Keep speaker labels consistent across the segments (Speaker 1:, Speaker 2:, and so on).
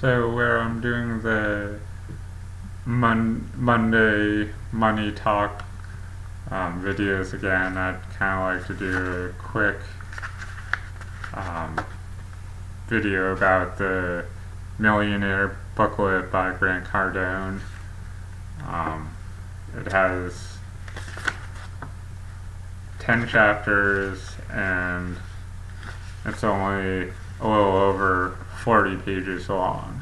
Speaker 1: So where I'm doing the Monday Money Talk videos again, I'd kind of like to do a quick video about the Millionaire Booklet by Grant Cardone. It has 10 chapters and it's only a little over 40 pages long.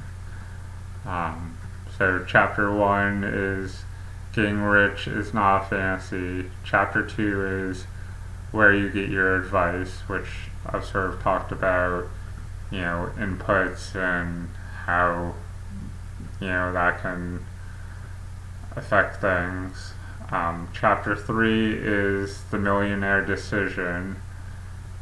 Speaker 1: So chapter 1 is Getting Rich is Not a Fantasy. Chapter 2 is Where You Get Your Advice, which I've sort of talked about, inputs and how, that can affect things. Chapter 3 is The Millionaire Decision.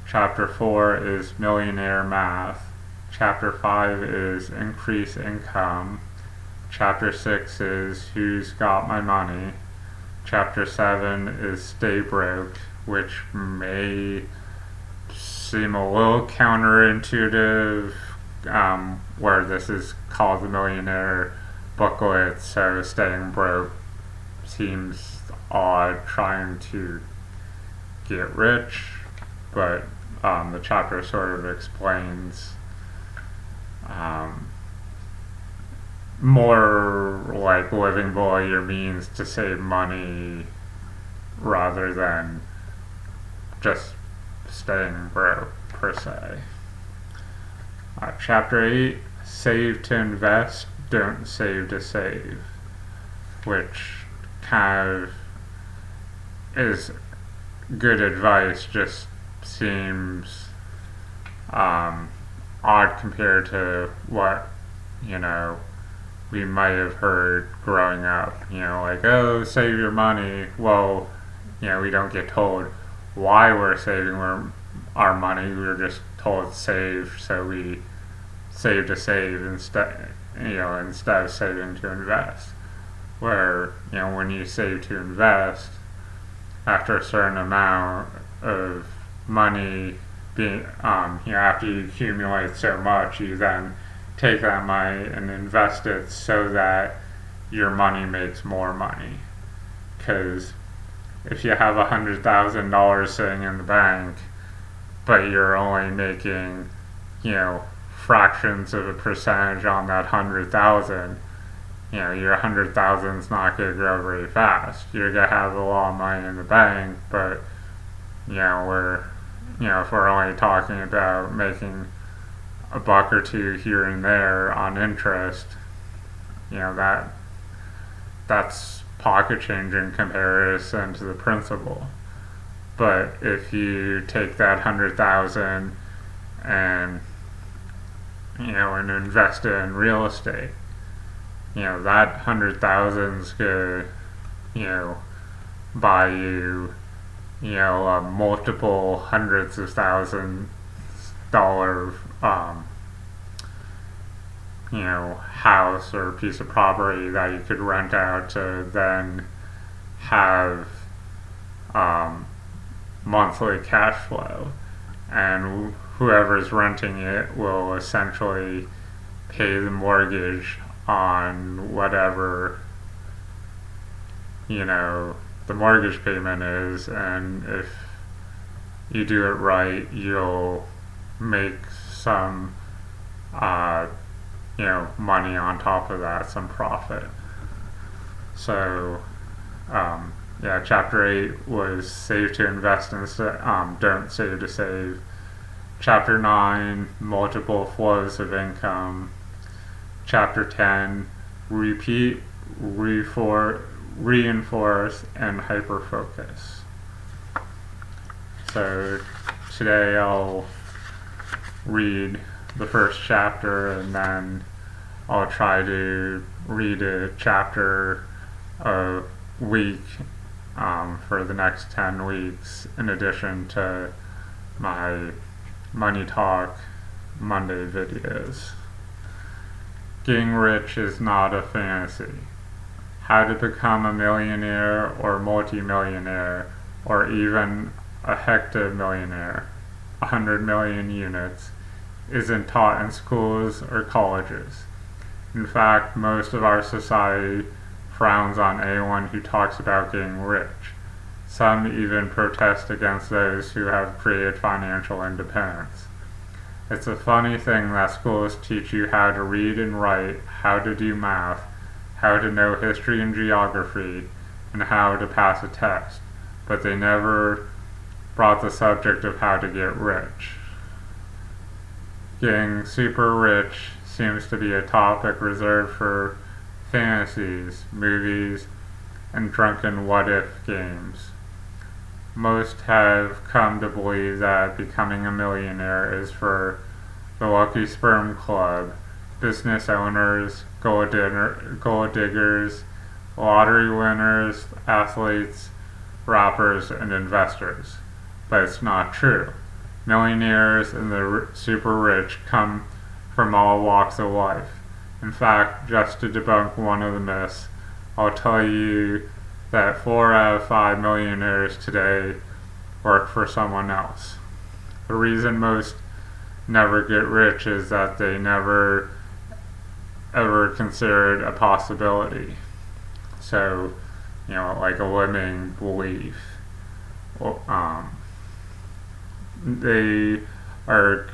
Speaker 1: Chapter 4 is Millionaire Math. Chapter 5 is Increase Income. Chapter 6 is Who's Got My Money. Chapter 7 is Stay Broke, which may seem a little counterintuitive, where this is called the Millionaire Booklet, so staying broke seems odd trying to get rich, but the chapter sort of explains more like living below your means to save money rather than just staying broke per se. Chapter 8, Save to Invest, Don't Save to Save, which kind of is good advice, just seems odd compared to what we might have heard growing up, like, oh, save your money. Well, we don't get told why we're saving our money. We're just told save, so we save to save instead of saving to invest. Where, when you save to invest, after a certain amount of money being, after you accumulate so much, you then take that money and invest it so that your money makes more money. Because if you have $100,000 sitting in the bank, but you're only making, fractions of a percentage on that 100,000, your 100,000 is not going to grow very fast. You're going to have a lot of money in the bank, but, if we're only talking about making a buck or two here and there on interest, that's pocket change in comparison to the principal. But if you take that 100,000 and and invest it in real estate, that 100,000 is gonna buy you multiple hundreds of thousands dollar house or piece of property that you could rent out to then have monthly cash flow, and whoever's renting it will essentially pay the mortgage on whatever the mortgage payment is, and if you do it right, you'll make some money on top of that, some profit. So chapter 8 was Save to Invest instead, don't save to save. Chapter 9, Multiple Flows of Income. Chapter 10, Repeat, Reinforce, and Hyperfocus. So today I'll read the first chapter, and then I'll try to read a chapter a week for the next 10 weeks, in addition to my Money Talk Monday videos. Getting rich is not a fantasy. How to become a millionaire or multimillionaire, or even a hectamillionaire, 100 million units, isn't taught in schools or colleges. In fact, most of our society frowns on anyone who talks about getting rich. Some even protest against those who have created financial independence. It's a funny thing that schools teach you how to read and write, how to do math, how to know history and geography, and how to pass a test, but they never brought the subject of how to get rich. Getting super rich seems to be a topic reserved for fantasies, movies, and drunken what-if games. Most have come to believe that becoming a millionaire is for the Lucky Sperm Club, business owners, gold diggers, lottery winners, athletes, rappers, and investors. But it's not true. Millionaires and the super rich come from all walks of life. In fact, just to debunk one of the myths, I'll tell you that 4 out of 5 millionaires today work for someone else. The reason most never get rich is that they never ever considered a possibility. So, like a limiting belief. They are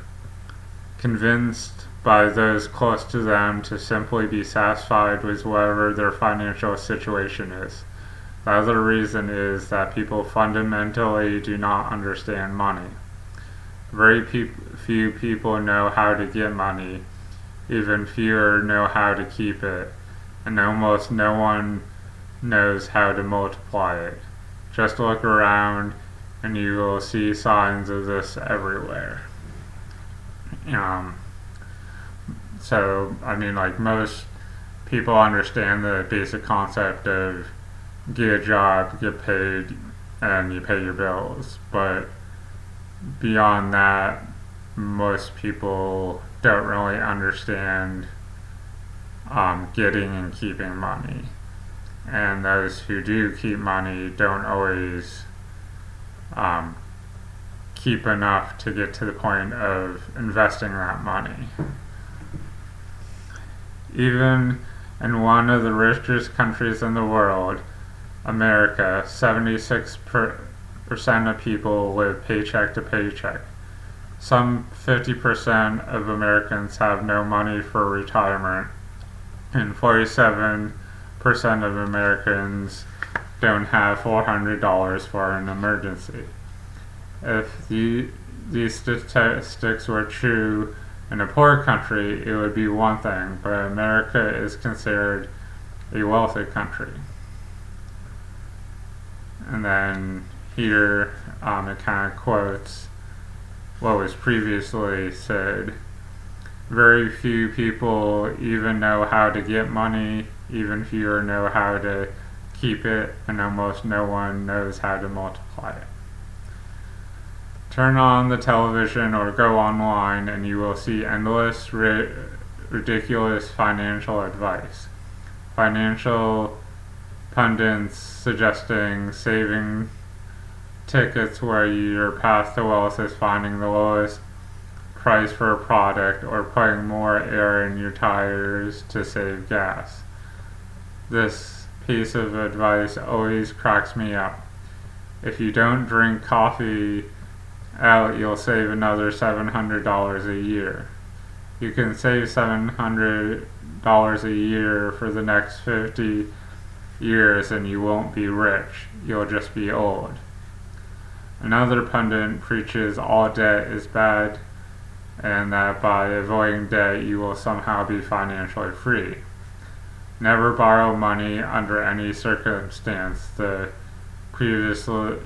Speaker 1: convinced by those close to them to simply be satisfied with whatever their financial situation is. The other reason is that people fundamentally do not understand money. Very few people know how to get money, even fewer know how to keep it, and almost no one knows how to multiply it. Just look around and you will see signs of this everywhere. Most people understand the basic concept of get a job, get paid, and you pay your bills. But beyond that, most people don't really understand getting and keeping money. And those who do keep money don't always keep enough to get to the point of investing that money. Even in one of the richest countries in the world, America, 76% of people live paycheck to paycheck. Some 50% of Americans have no money for retirement, and 47% of Americans don't have $400 for an emergency. If these statistics were true in a poor country, it would be one thing, but America is considered a wealthy country. And then here it kind of quotes what was previously said. Very few people even know how to get money, even fewer know how to keep it, and almost no one knows how to multiply it. Turn on the television or go online and you will see endless, ridiculous financial advice. Financial pundits suggesting saving tickets where your path to wealth is finding the lowest price for a product or putting more air in your tires to save gas. This piece of advice always cracks me up. If you don't drink coffee out, you'll save another $700 a year. You can save $700 a year for the next 50 years and you won't be rich, you'll just be old. Another pundit preaches all debt is bad and that by avoiding debt you will somehow be financially free. Never borrow money under any circumstance, the previously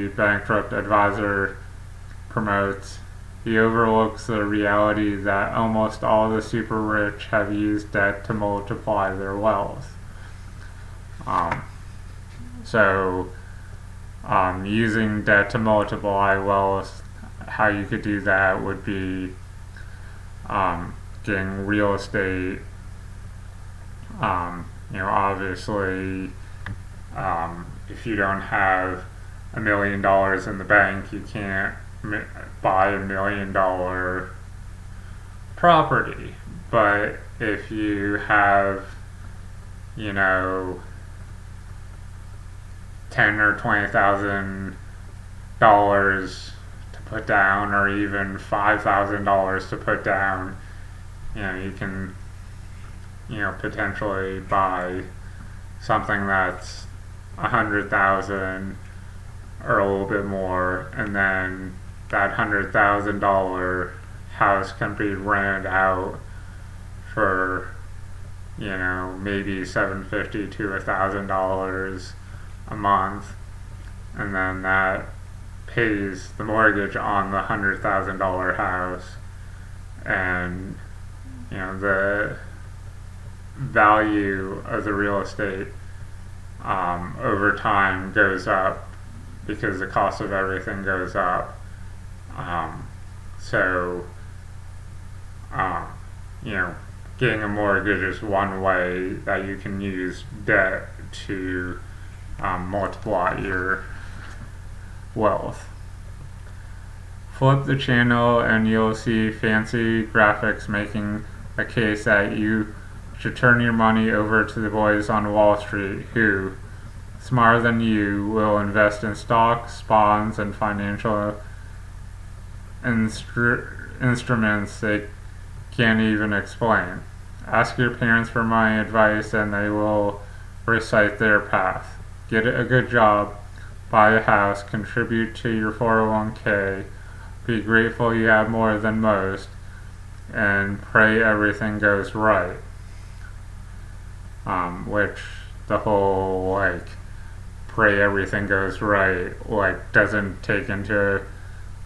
Speaker 1: bankrupt advisor promotes. He overlooks the reality that almost all the super rich have used debt to multiply their wealth. Using debt to multiply wealth, how you could do that would be getting real estate. Obviously, if you don't have $1 million in the bank, you can't buy $1 million property. But if you have, you know, $10,000 or $20,000 to put down, or even $5,000 to put down, you can, potentially buy something that's 100,000 or a little bit more, and then that $100,000 house can be rented out for, maybe $750 to $1,000 a month, and then that pays the mortgage on the $100,000 house, and the value of the real estate over time goes up because the cost of everything goes up. So, getting a mortgage is one way that you can use debt to multiply your wealth. Flip the channel and you'll see fancy graphics making a case that you should turn your money over to the boys on Wall Street who, smarter than you, will invest in stocks, bonds, and financial instruments they can't even explain. Ask your parents for my advice and they will recite their path. Get a good job, buy a house, contribute to your 401k, be grateful you have more than most, and pray everything goes right. Which the whole, pray everything goes right, doesn't take into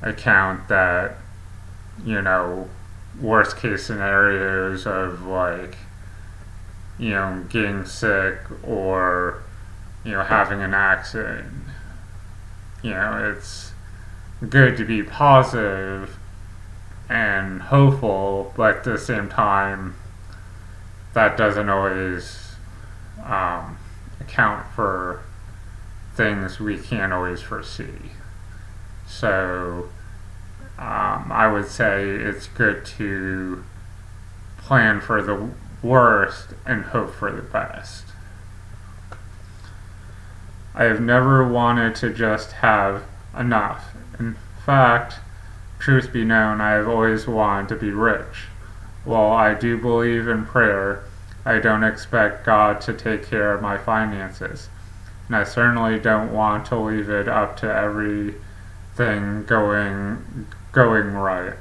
Speaker 1: account that, worst case scenarios of, getting sick or, having an accident. It's good to be positive and hopeful, but at the same time, that doesn't always account for things we can't always foresee. So I would say it's good to plan for the worst and hope for the best. I have never wanted to just have enough. In fact, truth be known, I have always wanted to be rich. While I do believe in prayer, I don't expect God to take care of my finances, and I certainly don't want to leave it up to everything going right.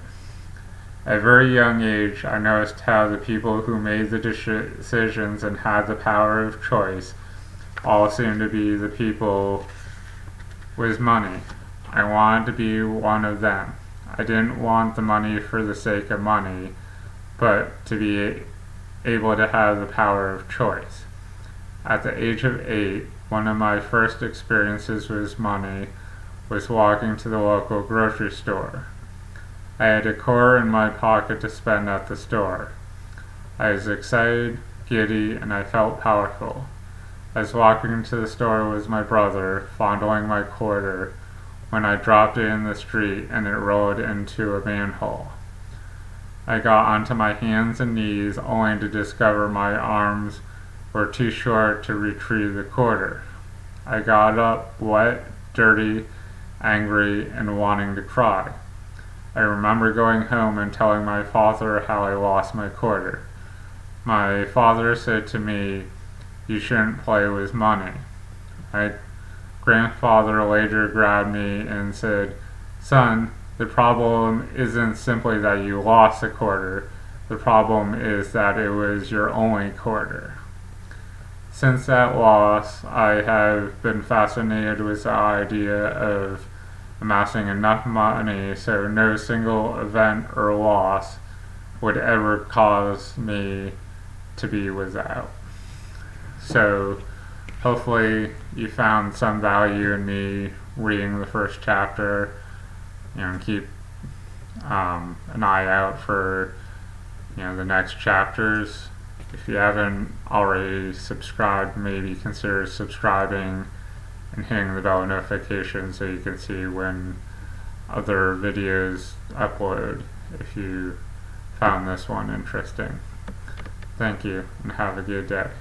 Speaker 1: At a very young age, I noticed how the people who made the decisions and had the power of choice all seemed to be the people with money. I wanted to be one of them. I didn't want the money for the sake of money, but to be able to have the power of choice. At the age of 8, one of my first experiences with money was walking to the local grocery store. I had a quarter in my pocket to spend at the store. I was excited, giddy, and I felt powerful. I was walking into the store with my brother, fondling my quarter, when I dropped it in the street and it rolled into a manhole. I got onto my hands and knees only to discover my arms were too short to retrieve the quarter. I got up, wet, dirty, angry, and wanting to cry. I remember going home and telling my father how I lost my quarter. My father said to me, "You shouldn't play with money." My grandfather later grabbed me and said, "Son, the problem isn't simply that you lost a quarter. The problem is that it was your only quarter." Since that loss, I have been fascinated with the idea of amassing enough money so no single event or loss would ever cause me to be without. So hopefully you found some value in me reading the first chapter. Keep an eye out for the next chapters. If you haven't already subscribed, maybe consider subscribing and hitting the bell notification so you can see when other videos upload if you found this one interesting. Thank you, and have a good day.